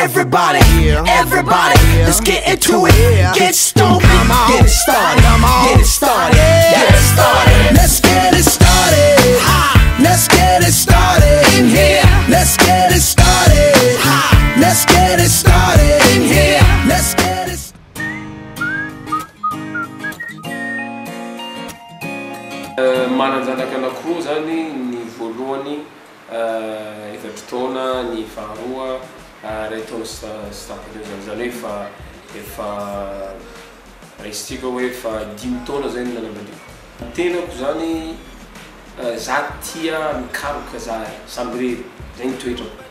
Everybody, everybody, let's get into it. Get stupid, get it started, get it started, get it started. Let's get it started. Let's get it started in here. Let's get it started. Let's get it started in here. Let's get it started. Mananjanaka anankiroa zany ny voalohany efatra taona, ny faharoa ray taona sy tapany zany efa raisitsika hoe efa 5 taona zay ny nanambadiako. Tenako zany za tia mikaroka za samby rery zay ny toetrako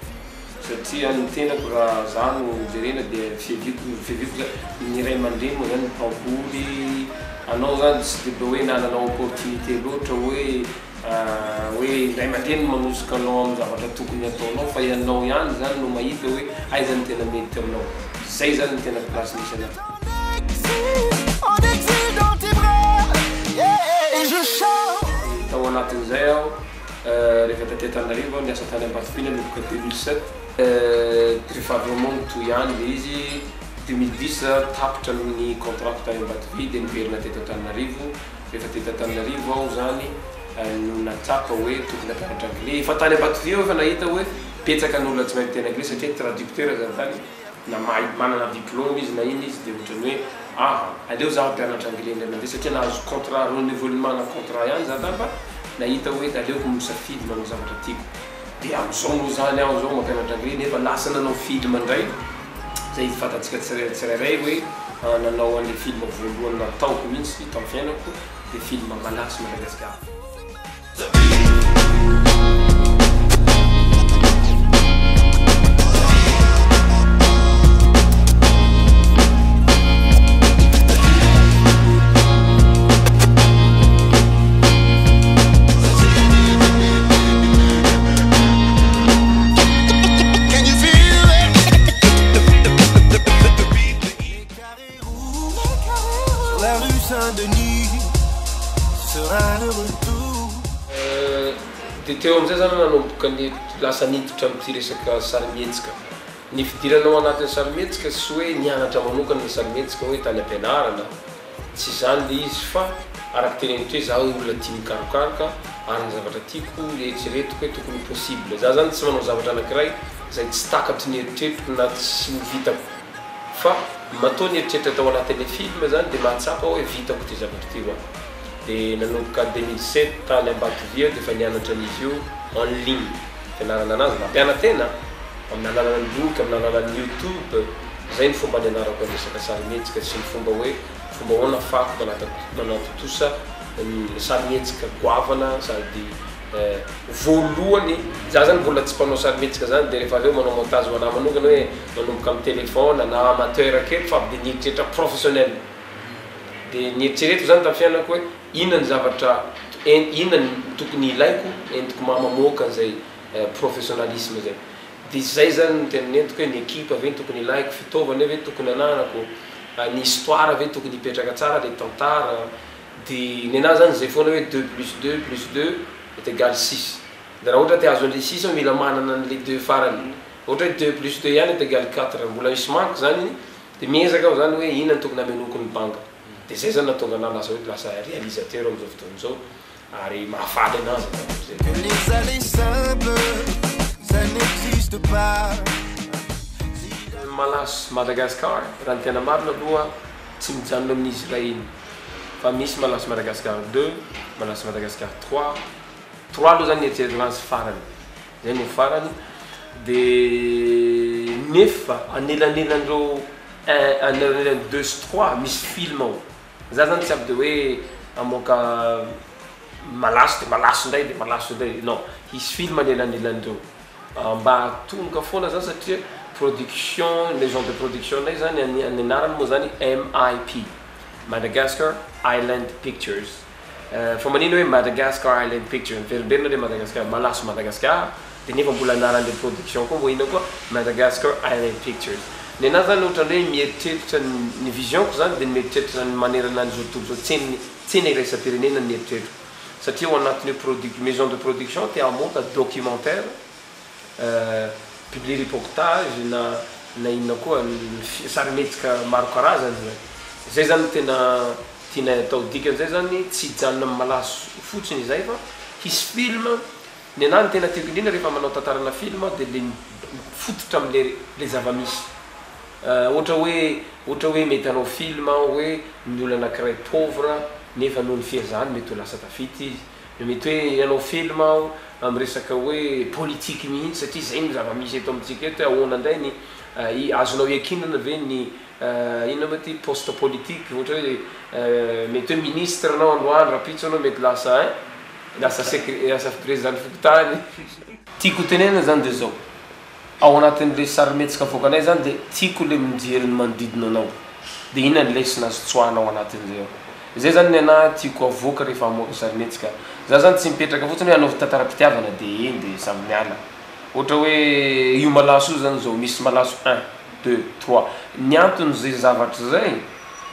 satria ny tenako raha za no jerena dia feviko ny ray aman-dreny moa zany mpamboly anao zany tsy dia hoe nananao opportunité loatra hoe ray aman-dreny manosika anao amin'ny zavatra tokony ataonao fa ianao ihany zany no mahita hoe aiza ny tena mety aminao. Zay zany ny tena place misy anazy. Tao anatin'izay aho rehefa taty Antananarivo aho niasa tany Ambatofiana nanomboka 2007 rehefa avy moa toy ihany le izy 2010 tapitra amin'ny contrat tany Ambatovia dia niverina teto Antananarivo. Rehefa teto Antananarivo aho zany no natsapa hoe tokony hampianatra anglais. Efa tany Ambatovia efa nahita hoe petsaka n'olona tsy mahay miteny anglais satria traducteur zany tany na manana diplôme izy na iny izy dia ohatrany hoe aleo za hampianatra anglais indray mandeha satria nahazo contrat renouvellement na contrat ihany za tamba nahita hoe aleoko misafidy manao zavatra tiako. Dia amin'izao moa zany aho zao mampianatra anglais nefa lasa nanao film indray zay fantatsika tsirairay hoe nanao an'le film voalohany nataoko mihitsy tamin'ny fiainako dia film malagasy Madagasikara. Dia teo amin'izay zany nanomboka ny lasa niditra amin'ity resaka sarimihetsika. Ny fidiranao anatin'ny sarimihetsika tsy hoe nianatra manokana ny sarimihetsika hoe tany ampianarana, tsy zany le izy fa araka teneniko hoe zaho olona tia mikarokaroka ary ny zavatra tiako eritreretiko hoe tokony possible. Za zany tsy manao zavatra anankiray zay tsy takatry ny eritreritiko na tsy vitako fa matao ny eritreritra tao anatin'le film zany dia mahatsapa hoe vitako ty zavatra ty hoa. Dia nanomboka 2007 tany Ambatovia dia efa nianatra an'izy io en ligne fianarana anazy mampiana-tena amin'ny alalan'ny boky, amin'ny alalan'ny YouTube. Zay ny fomba nianarako ny resaka sarimihetsika sy ny fomba ahoana afahako manatotosa ny sarimihetsika goavana sady voalohany. Za zany mbola tsy mpanao sarimihetsika zany dia rehefa aveo manao montage ho anahy manokana hoe manomboka amin'ny téléphone na amateur kely fa dia nieritreritra professionnel. Dia nieritreretiko zany tamin'ny fiainako hoe inona ny zavatra inona ny tokony ilaiko entiko mamoaka an'izay professionnalisme zay. Dia zay zany tena nentiko hoe ny équipe ave tokony ilaiko, fitaovana ave tokony ananako, ny histoire ave tokony hipetraka tsara, le tantara. Dia ny anahy zany zay foana hoe 2+2+2 est égal 6. Dia raha ohatra te hahazo an'le 6 mila manana an'le 2 farany. Ohatra hoe 2+2 ihany est égal 4, mbola misy manko zany iny dia miezaka aho zany hoe inona ny tokony amenoko ny banga. Dia zay zany nahatonga anahy lasa hoe lasa réalisateur amin'izao fotoana izao ary mahafaly anazy. Malaso Madagascar raha ny tena marina aloha tsy mijanona amin'izy iray iny fa misy Malaso Madagascar 2, Malaso Madagascar 3 aloha zany eritreretana azy farany zay no farany. Dia nefa anelanelandreo anelanelan'ny 2 sy 3 misy film ao. Za zany tsy aby dia hoe amoaka malaso dia malaso indray dia malaso indray, non, hisy film anelanelandreo mba hatonoka foana zany satria production, les gens de production indray zany ny anarany moa zany MIP, Madagascar Island Pictures. Fa manino hoe Madagascar Island Pictures miverimberina hoe Madagascar malaso Madagascar dia nefa mbola anaran'le production koa mbola ina koa Madagascar Island Pictures. Ny anazy zany ohatrany hoe mieritreritra ny visionko zany dia mieritreritra ny manerana ny zao tontolo zao tsena iraisam-pirenena ny eritreritro satria ao anatin'ny maison de production te hamoaka documentaire, publier reportage na na inona koa sarimetsika maro karazany zay zany tena tiana atao dikany zay zany tsy hijanona amin'ny malaso fotsiny izay fa hisy film ny anahy ny tena tiako indrindra rehefa manao tantarana film dia le fototra am'le zava-misy ohatra hoe mety anao film hoe ny olo anankiray pauvre nefa noho ny fiazany mety ho lasa tafity izy mety hoe anao film am'resaka hoe politique mihitsy satria zay ny zava-misy eto amintsika eto ahoana nday ny azonao iakinana ve ny ino ma ty poste politique ohatra hoe mety hoe ministre anao androany rapitso anao mety lasa président fokotany tiako tenena zany de zao ao anatin'le sarimetsika avoakanay zany de tiako le mijery ny manodidina anao de inona ny lesona azo tsoahana ao anatin'zay ao zay zany ny anahy tiako avoaka rehefa amoaka sarimetsika za zany tsy mipetraka fotsiny hoe anaovy tantara-pitiavana de eny de samy miala ohatra hoe io malaso io zany zao misy malaso 1 2 3 ny antony zay zavatra zay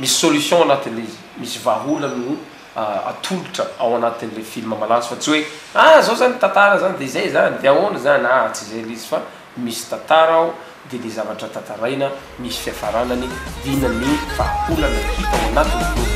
misy solution anatin'le izy misy vahaolana no atolotra ao anatin'le film malaso fa tsy hoe zao zany tantara zany de zay zany de ahoana zany tsy zay le izy fa misy tantara ao de le zavatra tantaraina misy fiafaranany dina ny vahaolana hita ao anatiny